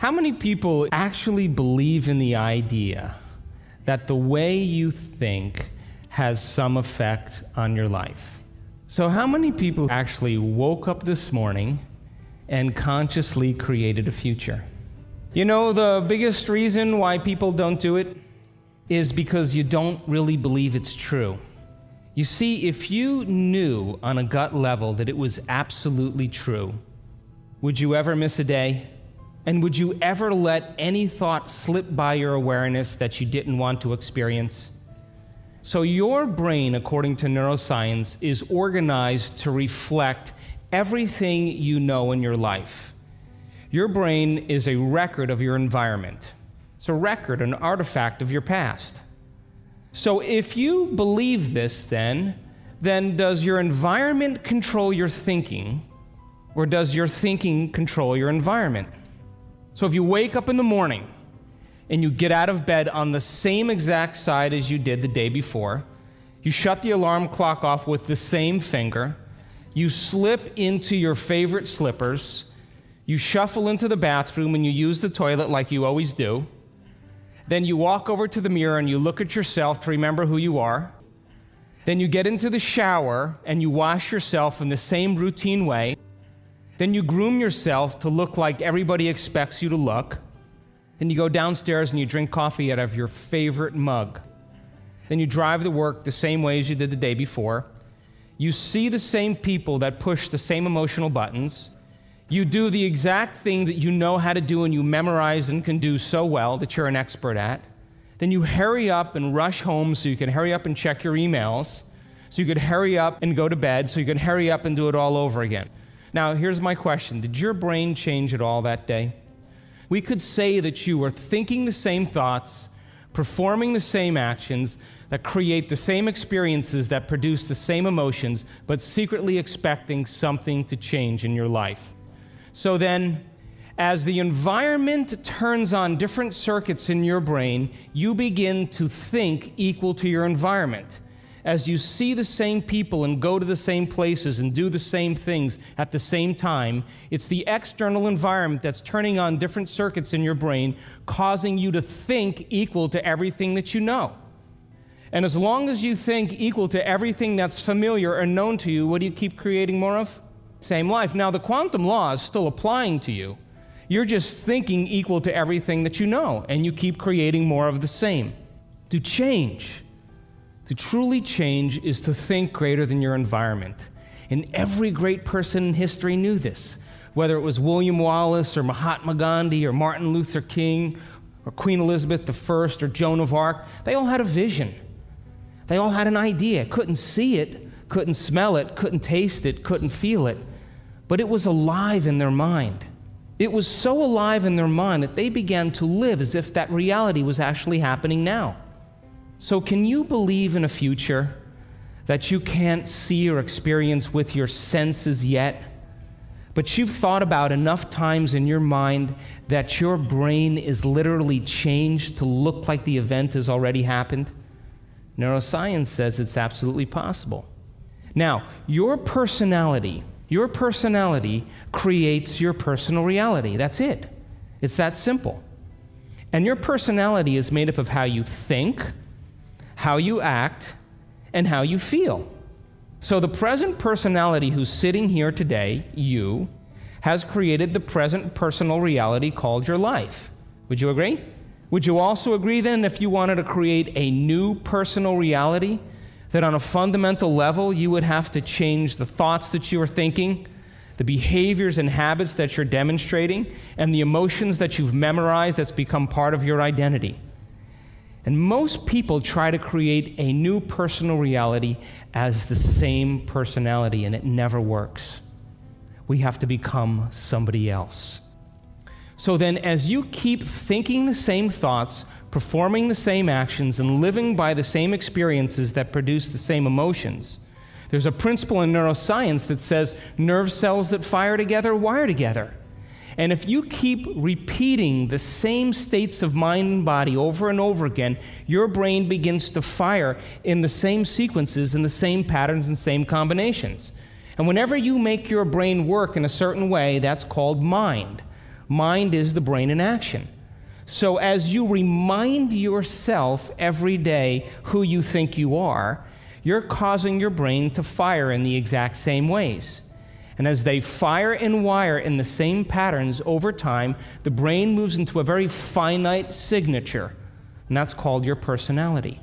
How many people actually believe in the idea that the way you think has some effect on your life? So how many people actually woke up this morning and consciously created a future? You know, the biggest reason why people don't do it is because you don't really believe it's true. You see, if you knew on a gut level that it was absolutely true, would you ever miss a day? And would you ever let any thought slip by your awareness that you didn't want to experience? So your brain, according to neuroscience, is organized to reflect everything you know in your life. Your brain is a record of your environment. It's a record, an artifact of your past. So if you believe this, then does your environment control your thinking, or does your thinking control your environment? So if you wake up in the morning and you get out of bed on the same exact side as you did the day before, you shut the alarm clock off with the same finger, you slip into your favorite slippers, you shuffle into the bathroom and you use the toilet like you always do, then you walk over to the mirror and you look at yourself to remember who you are, then you get into the shower and you wash yourself in the same routine way, then you groom yourself to look like everybody expects you to look. Then you go downstairs and you drink coffee out of your favorite mug. Then you drive to work the same way as you did the day before. You see the same people that push the same emotional buttons. You do the exact thing that you know how to do and you memorize and can do so well that you're an expert at. Then you hurry up and rush home so you can hurry up and check your emails, so you could hurry up and go to bed, so you can hurry up and do it all over again. Now, here's my question. Did your brain change at all that day? We could say that you were thinking the same thoughts, performing the same actions that create the same experiences that produce the same emotions, but secretly expecting something to change in your life. So then, as the environment turns on different circuits in your brain, you begin to think equal to your environment. As you see the same people and go to the same places and do the same things at the same time, it's the external environment that's turning on different circuits in your brain, causing you to think equal to everything that you know. And as long as you think equal to everything that's familiar and known to you, what do you keep creating more of? Same life. Now, the quantum law is still applying to you. You're just thinking equal to everything that you know, and you keep creating more of the same. To change, to truly change, is to think greater than your environment. And every great person in history knew this, whether it was William Wallace or Mahatma Gandhi or Martin Luther King or Queen Elizabeth I or Joan of Arc. They all had a vision. They all had an idea. Couldn't see it, couldn't smell it, couldn't taste it, couldn't feel it, but it was alive in their mind. It was so alive in their mind that they began to live as if that reality was actually happening now. So can you believe in a future that you can't see or experience with your senses yet, but you've thought about enough times in your mind that your brain is literally changed to look like the event has already happened? Neuroscience says it's absolutely possible. Now, your personality creates your personal reality. That's it. It's that simple. And your personality is made up of how you think, how you act, and how you feel. So the present personality who's sitting here today, you, has created the present personal reality called your life. Would you agree? Would you also agree then, if you wanted to create a new personal reality, that on a fundamental level you would have to change the thoughts that you are thinking, the behaviors and habits that you're demonstrating, and the emotions that you've memorized that's become part of your identity? And most people try to create a new personal reality as the same personality, and it never works. We have to become somebody else. So then, as you keep thinking the same thoughts, performing the same actions, and living by the same experiences that produce the same emotions, there's a principle in neuroscience that says nerve cells that fire together wire together. And if you keep repeating the same states of mind and body over and over again, your brain begins to fire in the same sequences, in the same patterns and same combinations. And whenever you make your brain work in a certain way, that's called mind. Mind is the brain in action. So as you remind yourself every day who you think you are, you're causing your brain to fire in the exact same ways. And as they fire and wire in the same patterns over time, the brain moves into a very finite signature, and that's called your personality.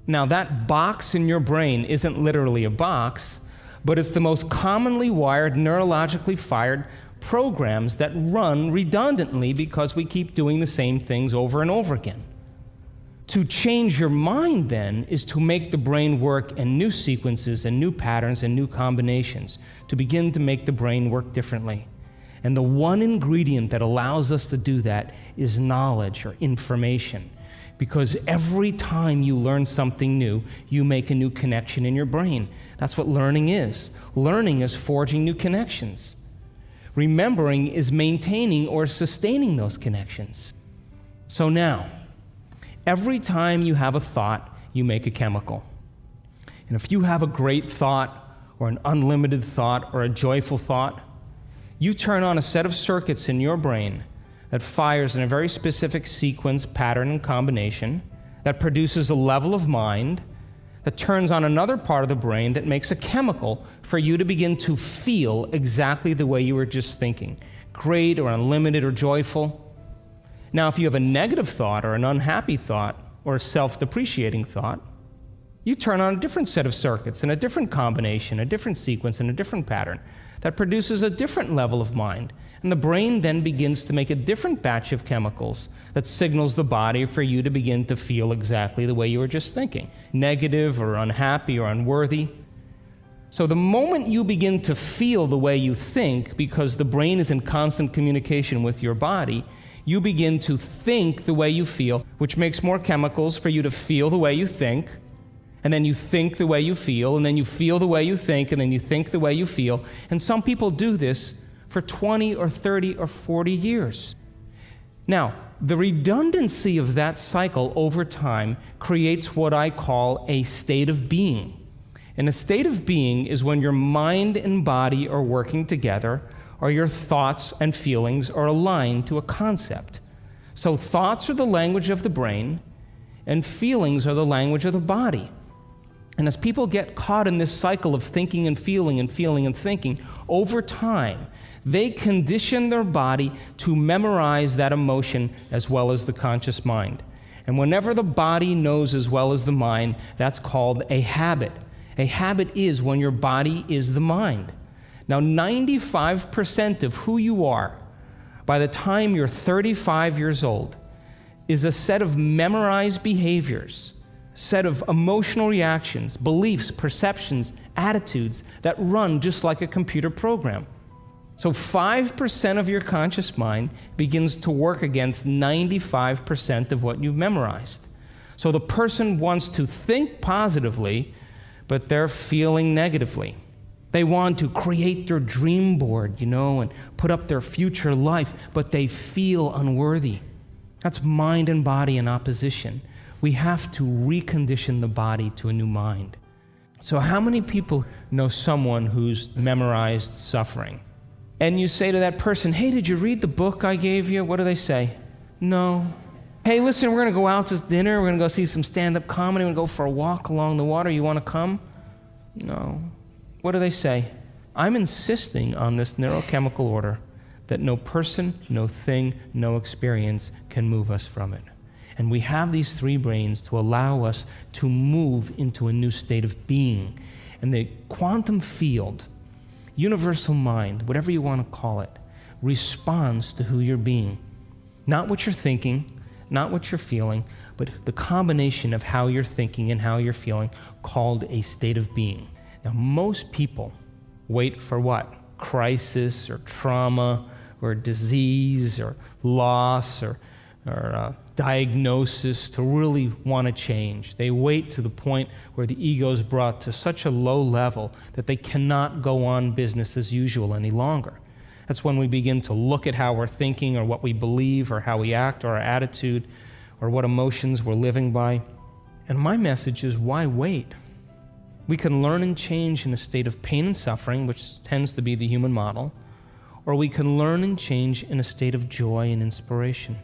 Now, that box in your brain isn't literally a box, but it's the most commonly wired, neurologically fired programs that run redundantly because we keep doing the same things over and over again. To change your mind, then, is to make the brain work in new sequences and new patterns and new combinations, to begin to make the brain work differently. And the one ingredient that allows us to do that is knowledge or information. Because every time you learn something new, you make a new connection in your brain. That's what learning is. Learning is forging new connections. Remembering is maintaining or sustaining those connections. So now, every time you have a thought, you make a chemical. And if you have a great thought, or an unlimited thought, or a joyful thought, you turn on a set of circuits in your brain that fires in a very specific sequence, pattern, and combination, that produces a level of mind, that turns on another part of the brain that makes a chemical for you to begin to feel exactly the way you were just thinking, great or unlimited or joyful. Now, if you have a negative thought or an unhappy thought or a self-depreciating thought, you turn on a different set of circuits and a different combination, a different sequence, and a different pattern that produces a different level of mind. And the brain then begins to make a different batch of chemicals that signals the body for you to begin to feel exactly the way you were just thinking, negative or unhappy or unworthy. So the moment you begin to feel the way you think, because the brain is in constant communication with your body, you begin to think the way you feel, which makes more chemicals for you to feel the way you think, and then you think the way you feel, and then you feel the way you think, and then you think the way you feel. And some people do this for 20 or 30 or 40 years. Now, the redundancy of that cycle over time creates what I call a state of being. And a state of being is when your mind and body are working together, or your thoughts and feelings are aligned to a concept. So thoughts are the language of the brain, and feelings are the language of the body. And as people get caught in this cycle of thinking and feeling and feeling and thinking, over time, they condition their body to memorize that emotion as well as the conscious mind. And whenever the body knows as well as the mind, that's called a habit. A habit is when your body is the mind. Now, 95% of who you are by the time you're 35 years old is a set of memorized behaviors, set of emotional reactions, beliefs, perceptions, attitudes that run just like a computer program. So 5% of your conscious mind begins to work against 95% of what you've memorized. So the person wants to think positively, but they're feeling negatively. They want to create their dream board, and put up their future life, but they feel unworthy. That's mind and body in opposition. We have to recondition the body to a new mind. So how many people know someone who's memorized suffering? And you say to that person, hey, did you read the book I gave you? What do they say? No. Hey, listen, we're going to go out to dinner. We're going to go see some stand-up comedy. We're going to go for a walk along the water. You want to come? No. What do they say? I'm insisting on this neurochemical order that no person, no thing, no experience can move us from it. And we have these three brains to allow us to move into a new state of being. And the quantum field, universal mind, whatever you want to call it, responds to who you're being. Not what you're thinking, not what you're feeling, but the combination of how you're thinking and how you're feeling, called a state of being. Now, most people wait for what? Crisis or trauma or disease or loss or diagnosis to really want to change. They wait to the point where the ego is brought to such a low level that they cannot go on business as usual any longer. That's when we begin to look at how we're thinking or what we believe or how we act or our attitude or what emotions we're living by. And my message is, why wait? We can learn and change in a state of pain and suffering, which tends to be the human model, or we can learn and change in a state of joy and inspiration.